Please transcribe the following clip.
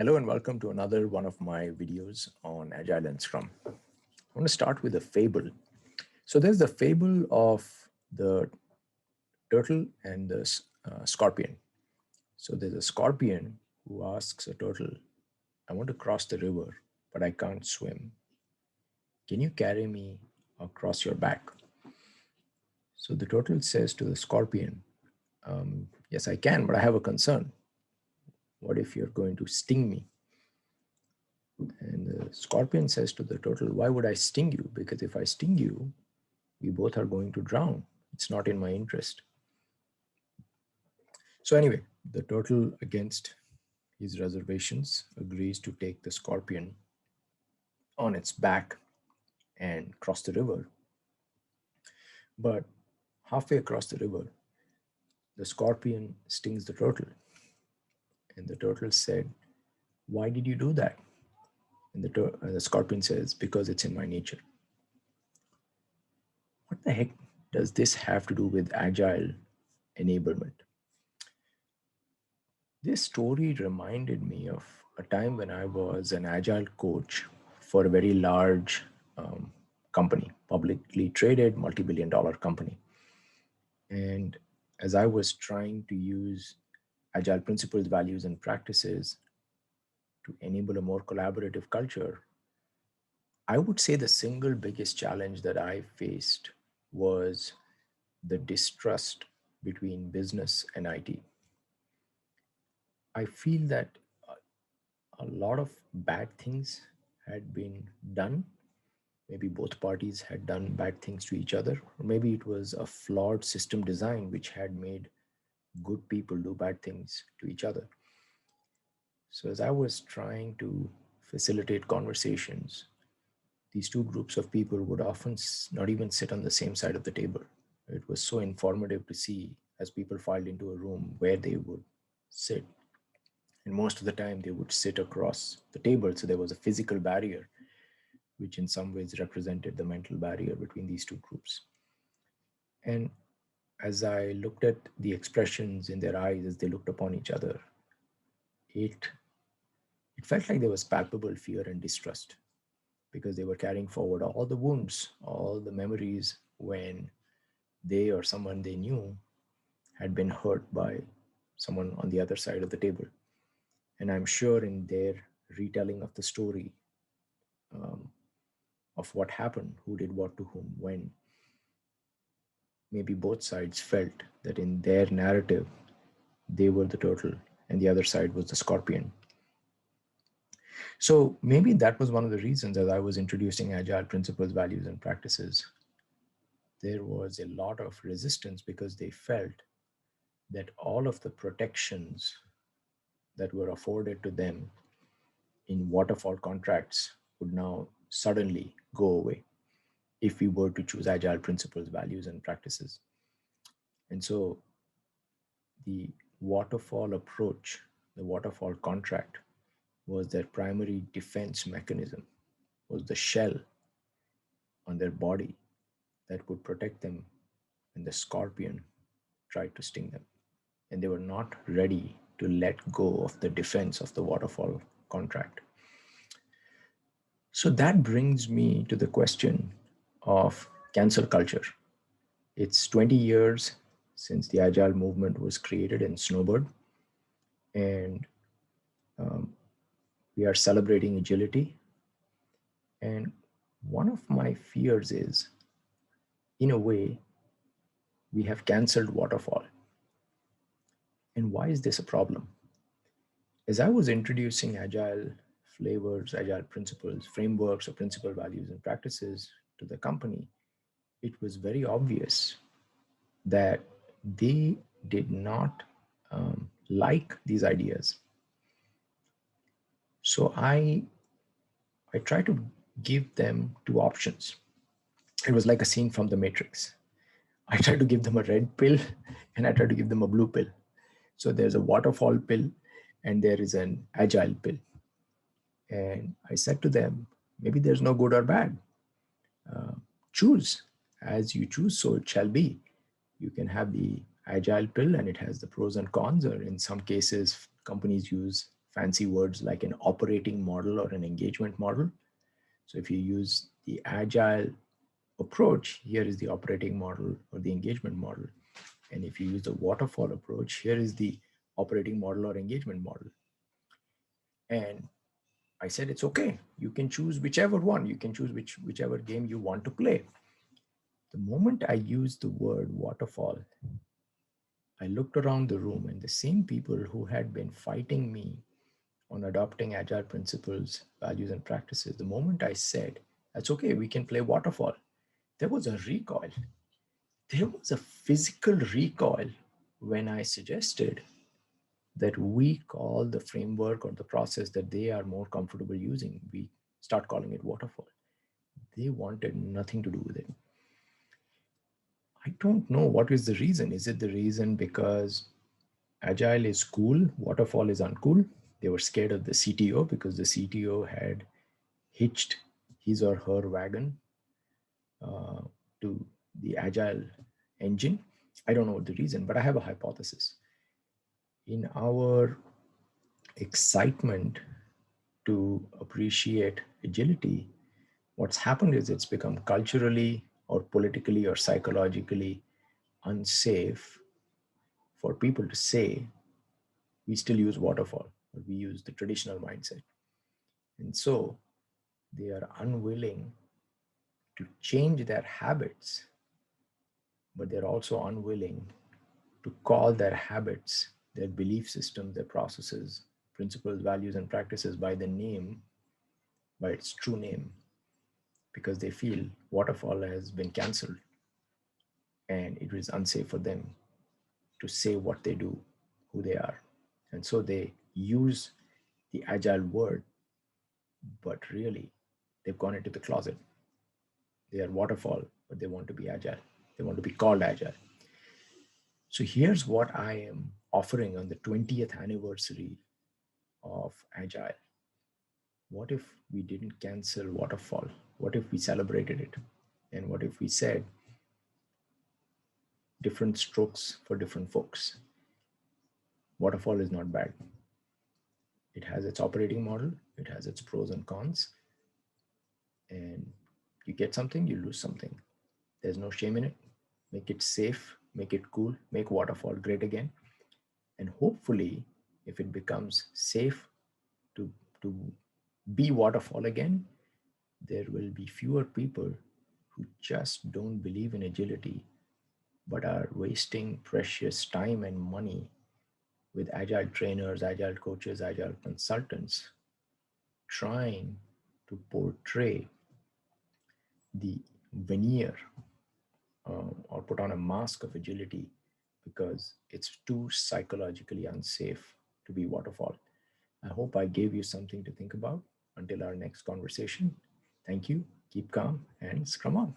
Hello and welcome to another one of my videos on Agile and Scrum. I want to start with a fable. So there's the fable of the turtle and the scorpion. So there's a scorpion who asks a turtle, I want to cross the river, but I can't swim. Can you carry me across your back? So the turtle says to the scorpion, yes, I can, but I have a concern. What if you're going to sting me? And the scorpion says to the turtle, why would I sting you? Because if I sting you, we both are going to drown. It's not in my interest. So, anyway, the turtle, against his reservations, agrees to take the scorpion on its back and cross the river. But halfway across the river, the scorpion stings the turtle. And the turtle said, why did you do that? And the scorpion says, because it's in my nature. What the heck does this have to do with agile enablement? This story reminded me of a time when I was an agile coach for a very large company, publicly traded, multi-billion dollar company. And as I was trying to use agile principles, values, and practices to enable a more collaborative culture, I would say the single biggest challenge that I faced was the distrust between business and IT. I feel that a lot of bad things had been done. Maybe both parties had done bad things to each other, or maybe it was a flawed system design which had made good people do bad things to each other. So, as I was trying to facilitate conversations, these two groups of people would often not even sit on the same side of the table. It was so informative to see as people filed into a room where they would sit. And most of the time, they would sit across the table. So there was a physical barrier, which in some ways represented the mental barrier between these two groups. And as I looked at the expressions in their eyes as they looked upon each other, it, it felt like there was palpable fear and distrust because they were carrying forward all the wounds, all the memories when they or someone they knew had been hurt by someone on the other side of the table. And I'm sure in their retelling of the story um, of what happened, who did what to whom, when, maybe both sides felt that in their narrative, they were the turtle and the other side was the scorpion. So maybe that was one of the reasons as I was introducing agile principles, values, and practices, there was a lot of resistance because they felt that all of the protections that were afforded to them in waterfall contracts would now suddenly go away if we were to choose agile principles, values, and practices. And so the waterfall approach, the waterfall contract, was their primary defense mechanism, was the shell on their body that would protect them when the scorpion tried to sting them. And they were not ready to let go of the defense of the waterfall contract. So that brings me to the question of cancel culture. It's 20 years since the Agile movement was created and snowbird, and um, we are celebrating agility. And one of my fears is, in a way, we have canceled waterfall. And why is this a problem? As I was introducing agile flavors, agile principles, frameworks, or principle values and practices to the company, it was very obvious that they did not like these ideas. So I tried to give them two options. It was like a scene from the Matrix. I tried to give them a red pill and I tried to give them a blue pill. So there's a waterfall pill and there is an agile pill. And I said to them, maybe there's no good or bad. Uh, Choose as you choose, so it shall be. You can have the agile pill and it has the pros and cons, or in some cases, companies use fancy words like an operating model or an engagement model. So if you use the agile approach, here is the operating model or the engagement model. And if you use the waterfall approach, here is the operating model or engagement model. And I said, it's okay. You can choose whichever one. You can choose whichever game you want to play. The moment I used the word waterfall, I looked around the room and the same people who had been fighting me on adopting agile principles, values, and practices, the moment I said, that's okay, we can play waterfall, there was a recoil. There was a physical recoil when I suggested that we call the framework or the process that they are more comfortable using, we start calling it waterfall. They wanted nothing to do with it. I don't know what is the reason. Is it the reason because agile is cool, waterfall is uncool? They were scared of the CTO because the CTO had hitched his or her wagon uh, to the agile engine. I don't know what the reason, but I have a hypothesis. In our excitement to appreciate agility, what's happened is it's become culturally or politically or psychologically unsafe for people to say we still use waterfall or we use the traditional mindset. And so they are unwilling to change their habits, but they're also unwilling to call their habits, their belief systems, their processes, principles, values, and practices by the name, by its true name, because they feel waterfall has been cancelled and it is unsafe for them to say what they do, who they are. And so they use the agile word, but really they've gone into the closet. They are waterfall, but they want to be agile. They want to be called agile. So here's what I am offering on the 20th anniversary of agile. What if we didn't cancel waterfall? What if we celebrated it? And what if we said different strokes for different folks? Waterfall is not bad. It has its operating model, it has its pros and cons, and you get something, you lose something. There's no shame in it. Make it safe, make it cool, make waterfall great again. And hopefully, if it becomes safe to, to be waterfall again, there will be fewer people who just don't believe in agility but are wasting precious time and money with agile trainers, agile coaches, agile consultants trying to portray the veneer or put on a mask of agility because it's too psychologically unsafe to be waterfall. I hope I gave you something to think about. Until our next conversation, thank you, keep calm, and scrum on.